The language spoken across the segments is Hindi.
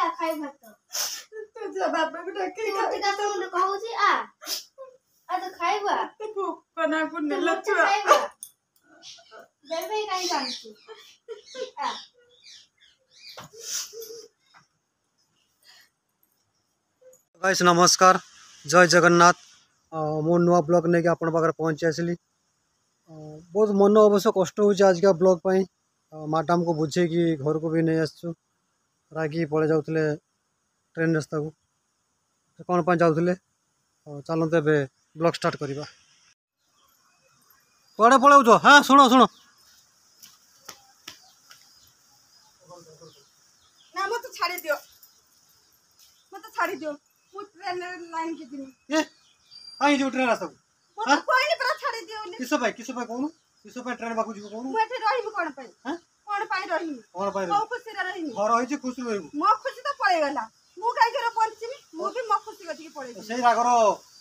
आ खाई भात तो जा बाबा को डाके मते का सुन कहू छी आ तो खाइबा कोना को तो नेला मते खाइबा देबे काई जानछु आ गाइस नमस्कार जय जगन्नाथ मो नुआ ब्लॉग नहीं आप पहुँची आसली बहुत मन अवश्य कष्ट हो आज का ब्लॉग पाई मैडम को बुझे कि घर को भी नहीं आसु रागी पड़े जाते ट्रेन रास्ता को कौन पर जाते चलते ए ब्लॉग स्टार्ट करवा कड़े पलौ हाँ शुण शुण ना मत छाड़ी दियो मु ट्रेन लाइन के दिन ये कहीं जो ट्रेन रास्ता को मत कोई नहीं पर छाड़ी दियो ने किस कहूँ किस ट्रेन बाकू जी कहूँ मु एठे रहिम कोन पई हां कोन पई रहिम कौन पाई मो खुशी रे रहिम घर होई खुशी रही मो खुशी तो पड़े गला मु काई करे पहुंचीमी मु भी मो खुशी गति के पड़े से रागर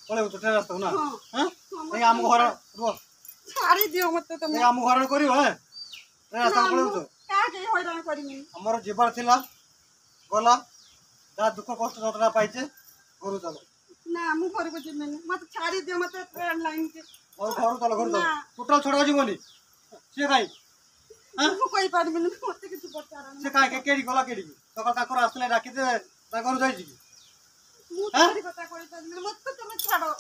पड़े ट्रेन रास्ता को ना हां नहीं आम घर रुह छाड़ी दियो मत तुम नहीं आम घर करियो हैं ट्रेन रास्ता को पड़े का के होइरान करिमी हमर जीवन थिला गला जा दुख कष्ट जतना पाइचे घर चलो ना मु घर को जिमे मत छाड़ी दियो मत ट्रेन लाइन के और घर चलो टोटल छोड़ा जीवनी से काई मु कोई पारबी न मत किछ पचारा से काई केडी गला केडी सकाल ताकर आसले डाकी दे ता घर जाई जी मु तोरी कथा कोई पारबी मत तो तुम छाड़ो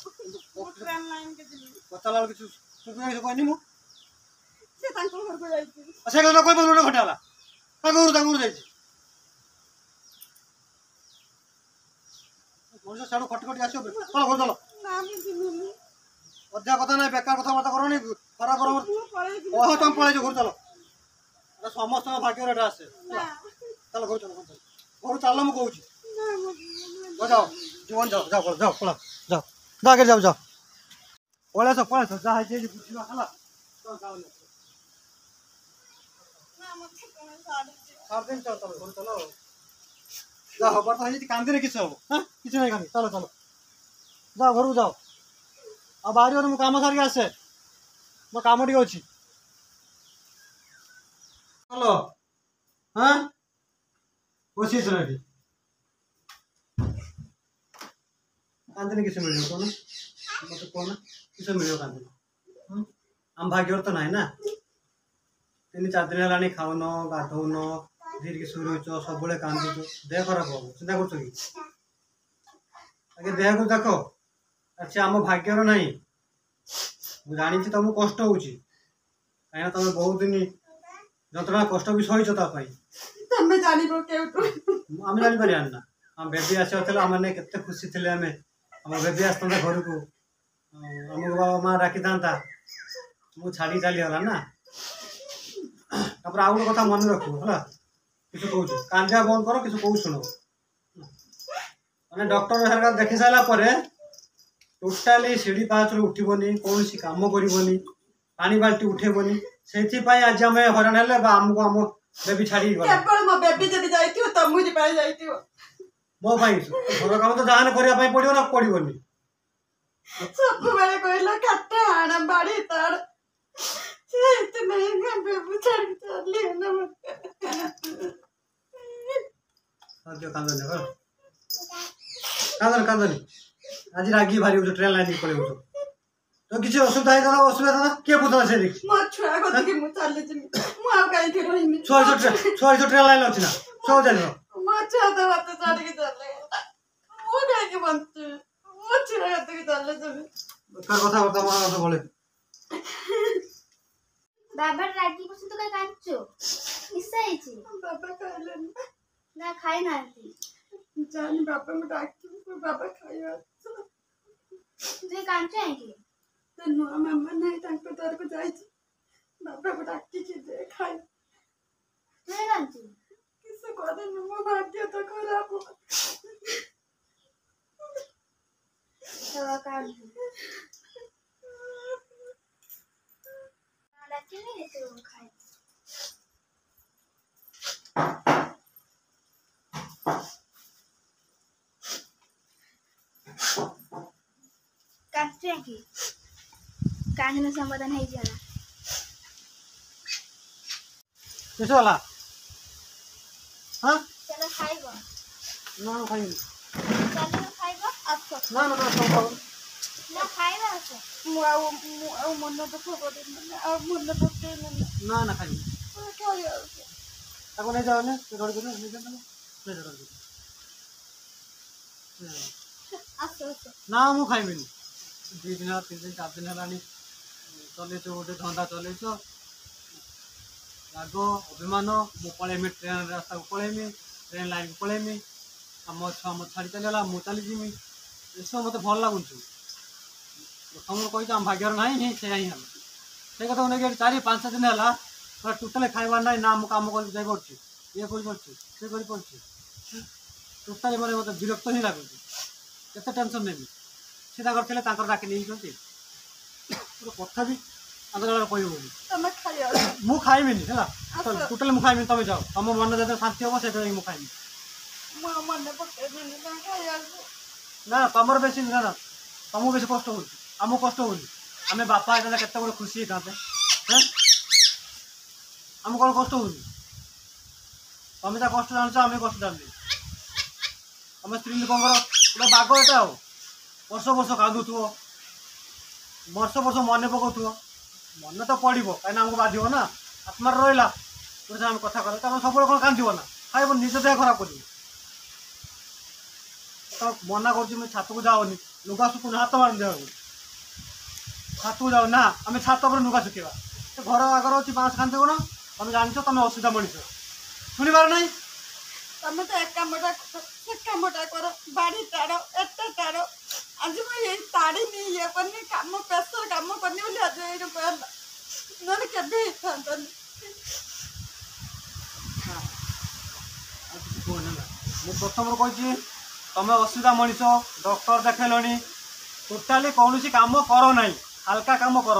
मु ट्रेन लाइन के जिमे पचाला किछु सुनै से कहनी मु से तांको घर को जाई से कहना कोई बोलनो घटाला ता घर जाई मनुष्य साड़ू खटखटी आसो चलो घर चलो ना मी जिमे अध्या कथा ना बेकार कथा बात करो नहीं खरा करो मु पड़े ओह तुम पळे जो घर चलो समस्त भाग्य रे आसे ना चलो घर चलो घर चलो मु कहूची ना मु जाओ जीवन जाओ पळा जाओ जाके जाओ पळे जा है जे बुझिवा हला तो जाओ ना मत कोन साड़ी सार दिन चलो घर चलो जाओ बर्ता है कांदी रे किछ हो हां किछ नहीं कांदी चलो जाओ घर जाओ अब बाहरी और काम सार के आसे मो काम टी अछि चलो हाँ बसी सुनाटी कांदनी किसे मिल कौन मत कौन किसे मिल कांदनी आम भाग्य तो ना 3-4 दिन है खाऊन गाधौन धीरे की शुरू हो सब कांदुच देह खराब हम चिंता कर आगे देह को देख अच्छे आम भाग्यर ना जानी तुमको कष्ट हो कहीं तुम बहुत दिन जंत्रणा कष्ट भी सही तमे जानिबो केउटो आम जानी पारि ना आम बेबी आसला आम केते खुशी थे आम आम बेबी आसता घर को आम बाबा माँ डाकी था मुझे छाड़ी चलीगला ना तापर आउ गोटे कथा मन रखु है किस कहूँ कांदिया बंद कर किस कहूँ शुण मैंने डॉक्टर हर देखी सारा टोटाली सीढ़ी पाँच उठबनी कौन सी कम करनी पानी बाल्टी उठेबनी से आज आम हरान हेले आमको आम बेबी छाड़ी केवल मो बेबी जदी जाइतियो त मुझे पाई जाइतियो मो घर काम तो जहां करने पड़ो ना पड़ोनी सब बेले कहलो काटा आना बाड़ी तार से इतने बेबी छाड़ चली ना कांदनी आज रागी भारी ट्रेन लाइन पड़े तो किसी असुविधा था किए बुझा से मो छुआ गति के मु चली जिमी मु आ काई के रहिमी छुआ ट्रेन लाइन अच्छी ना छुआ जान मो छुआ तो बात छाड़ के चले मु काई के बंतु मो छुआ गति के चले जिमी कथा बता मन तो बोले बाबा रागी को तो काय कांचो किस्सा हिची बाबा कहले ना खाई नांती जानी बाबा मु डाकी बाबा खाइयो तुझे कांचो है की तो नुआ मामा नहीं तांको दर को जाई बाबा को डाकी के दे खाई तुझे कांचो किसे कोदे मो भाग्य तो खराब हो तो कान डाकी नहीं तो खाई कांचो है की कांदन समाधान है जाना किस वाला हाँ चलो खाइबो ନା ମୁଁ ଖାଇବିନି। ଚାଲ ଖାଇବା। ଆସ ନା ନା ନା ସବୁ ଖାଅ। ନା ଖାଇବା ଆସ। ମୁଁ ଆଉ ମନ ଦୁଃଖ କରିବିନି ଆଉ ମନ ପକେଇବିନି ନା ନା ଖାଇବିନି। ଖାଇବା ଆସ ତାକୁ ନେଇ ଯାଅନି ଧରିକି ନେଇ ଯାଅ। ଆସ ନା ମୁଁ ଖାଇବିନି। 2 ଦିନ 3 ଦିନ 4 ଦିନ ହେଲାଣି ଚଲେଇଛ ଗୋଟେ ଧନ୍ଦା ଚଲେଇଛ। ରାଗ ଅଭିମାନ ମୁଁ ପଳେଇମି ଟ୍ରେନ୍ ରାସ୍ତାକୁ ପଳେଇମି ଟ୍ରେନ୍ ଲାଇନ୍କୁ ପଳେଇମି ଆମ ଛୁଆ ମୋତେ ଛାଡ଼ି ଚାଲିଗଲା ମୁଁ ଚାଲିଯିମି ଏସବୁ ମୋତେ ଭଲ ଲାଗୁଛି। ପ୍ରଥମରୁ କହିଛ ଆମ ଭାଗ୍ୟରେ ନାହିଁ ସେଇଆ ହିଁ ହେଲା। ସେଇ କଥାକୁ ନେଇକି 4-5 ଦିନ ହେଲା ପୁରା ଟୋଟାଲି ଖାଇବାର ନାହିଁ। ନା ମୁଁ କାମ କରିକି ଯାଇପାରୁଛି ଇଏ କରିପାରୁଛି ସେ କରିପାରୁଛି ଟୋଟାଲି ମାନେ ମୋତେ ବିରକ୍ତ ହିଁ ଲାଗୁଛି। କେତେ ଟେନସନ୍ ନେବି। ସେ ତାଙ୍କର ଥିଲେ ତାଙ୍କର ଡାକି ନେଇଛନ୍ତି ଗୋଟେ କଥା ବି ତାଙ୍କର କହିହେବନି। ତମେ ଖାଇବା ମୁଁ ଖାଇବିନି ହେଲା ଆସ। ଟୋଟାଲି ମୁଁ ଖାଇବିନି। ତମେ ଯାଅ ତମ ମନ ଯେତେବେଳେ ଶାନ୍ତି ହେବ ସେତେବେଳେ ମୁଁ ଖାଇବି। ମୁଁ ଆଉ ମନେ ପକେଇବିନି ତମେ ଖାଇବାକୁ ନା ତମର ବେଶୀ ନା ନା ତମକୁ ବେଶୀ କଷ୍ଟ ହେଉଛି ଆମକୁ କଷ୍ଟ ହେଉନି। ଆମେ ବାପା ହେଇଥିଲେ କେତେ ଗୋଟେ ଖୁସି ହେଇଥାନ୍ତେ। ହେଁ ଆମକୁ କ'ଣ କଷ୍ଟ ହେଉନି? ତମେ ତା କଷ୍ଟ ଜାଣୁଛ ଆମେ କଷ୍ଟ ଜାଣିନି। ତମେ ସ୍ତ୍ରୀ ଲୋକଙ୍କର ଗୋଟେ ବାଗ ଏଟା ଆଉ ବର୍ଷ ବର୍ଷ କାନ୍ଦୁଥିବ ବର୍ଷ ବର୍ଷ ମନେ ପକାଉଥିବ। ମନେ ତ ପଡ଼ିବ କାହିଁକିନା ଆମକୁ ବାଧିବ ନା ଆତ୍ମାରେ ରହିଲା ଗୋଟେ ଆମେ କଥା କଲେ ତମେ ସବୁବେଳେ କ'ଣ କାନ୍ଦିବ ନା ଖାଇବ ନିଜ ଦେହ ଖରାପ କରିବ। ତ ମନା କରୁଛି ମୁଁ ଛାତକୁ ଯାଅନି ଲୁଗା ଶୁଖୁନି ହାତ ମାରି ଦେବାକୁ ଛାତକୁ ଯାଅ ନା ଆମେ ଛାତ ଉପରେ ଲୁଗା ଶୁଖେଇବା। ସେ ଘର ଆଗରେ ଅଛି ବାଁଶ କାନ୍ଦି କ'ଣ ତମେ ଜାଣିଛ ତମେ ଅସୁବିଧା ମଣିଷ ଶୁଣିବାର ନାହିଁ। ତମେ ତ ଏ କାମଟା କର ସେ କାମଟା କର ବାଡ଼ି ଟାଣ ଏଟା ଟାଣ ଆଜି ମୁଁ ଏଇ ତାଡ଼ିନି ଇଏ କରିନି କାମ ପ୍ରେସର କାମ କରିନି ବୋଲି ଆଜି ଏଇଟା ହେଲା ନହେଲେ କେବେ ହେଇଥାନ୍ତାନି। ଆଉ କିଛି କୁହନି ହେଲା। ମୁଁ ପ୍ରଥମରୁ କହିଛି ତମେ ଅସୁବିଧା ମଣିଷ ଡକ୍ଟର ଦେଖେଇଲଣି ଟୋଟାଲି କୌଣସି କାମ କର ନାହିଁ। ହାଲକା କାମ କର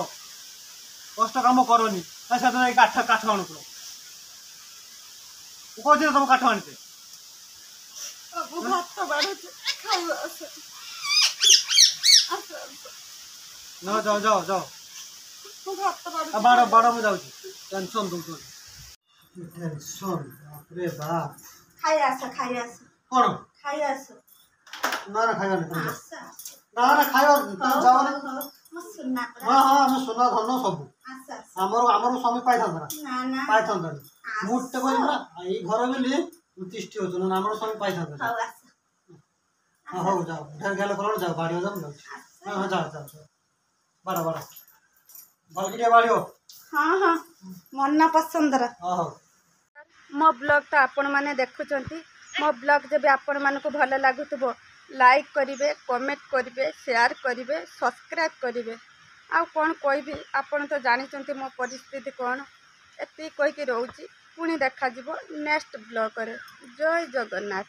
କଷ୍ଟ କାମ କରନି। ସେଦିନ ଏଇ କାଠ ଆଣୁଥିଲ ମୁଁ କହୁଛି ତମ କାଠ ଆଣିଛେ। ମୁଁ ଭାତ ବାଢ଼ୁଛି ଖାଇବା ଆସ ଆସ ନା ଯାଅ ଯାଅ ଯାଅ ମୁଁ ଭାତ ବାଢ଼ୁଛି ବାଡ଼ ବାଡ଼ ମୁଁ ଯାଉଛି। ଟେନସନ୍ ଦଉଛନ୍ତି ଟେନସନ୍ ବାପରେ ବାପ। ଖାଇ ଆସ କ'ଣ ଖାଇ ଆସ ନା ନା ଖାଇବାନି ତମେ ଯାଅ। ଆସ ଆସ ନା ନା ଖାଇବା ତମେ ଯାଅନି। ମୋ ସୁନା ହଁ ହଁ ଆମେ ସୁନା ଧନ ସବୁ ଆସ ଆସ ଆମର ସ୍ୱାମୀ ପାଇଥାନ୍ତା ନା ନା ପାଇଥାନ୍ତାନି। ମୁଁ ଗୋଟେ କହିଲି ନା ଏଇ ଘର ବୋଲି ମୁଁ ତିଷ୍ଠି ଅଛୁ ନା ଆମର ସ୍ୱାମୀ ପାଇଥାନ୍ତା। ହଉ ଆସ ହଁ ହଉ ଯାଅ ଢେର ଗେଲ କଲଣି ଯାଅ ବାଡ଼ିବ ଯାଅ ମୁଁ ଯାଉଛି। ହଁ ହଁ ଯାଅ ଯାଅ ଯାଅ ବାଡ଼ ବାଡ଼ ଭଲକି ଟିକେ ବାଡ଼ିବ। ହଁ ହଁ ମନ ପସନ୍ଦର ହଁ ହଉ। ମୋ ବ୍ଲଗ୍ଟା ଆପଣମାନେ ଦେଖୁଛନ୍ତି। ମୋ ବ୍ଲଗ୍ ଯଦି ଆପଣମାନଙ୍କୁ ଭଲ ଲାଗୁଥିବ ଲାଇକ୍ କରିବେ କମେଣ୍ଟ କରିବେ ସେୟାର କରିବେ ସବସ୍କ୍ରାଇବ୍ କରିବେ। ଆଉ କ'ଣ କହିବି ଆପଣ ତ ଜାଣିଛନ୍ତି ମୋ ପରିସ୍ଥିତି କ'ଣ। ଏତିକି କହିକି ରହୁଛି ପୁଣି ଦେଖାଯିବ ନେକ୍ସଟ ବ୍ଲଗ୍ରେ। ଜୟ ଜଗନ୍ନାଥ।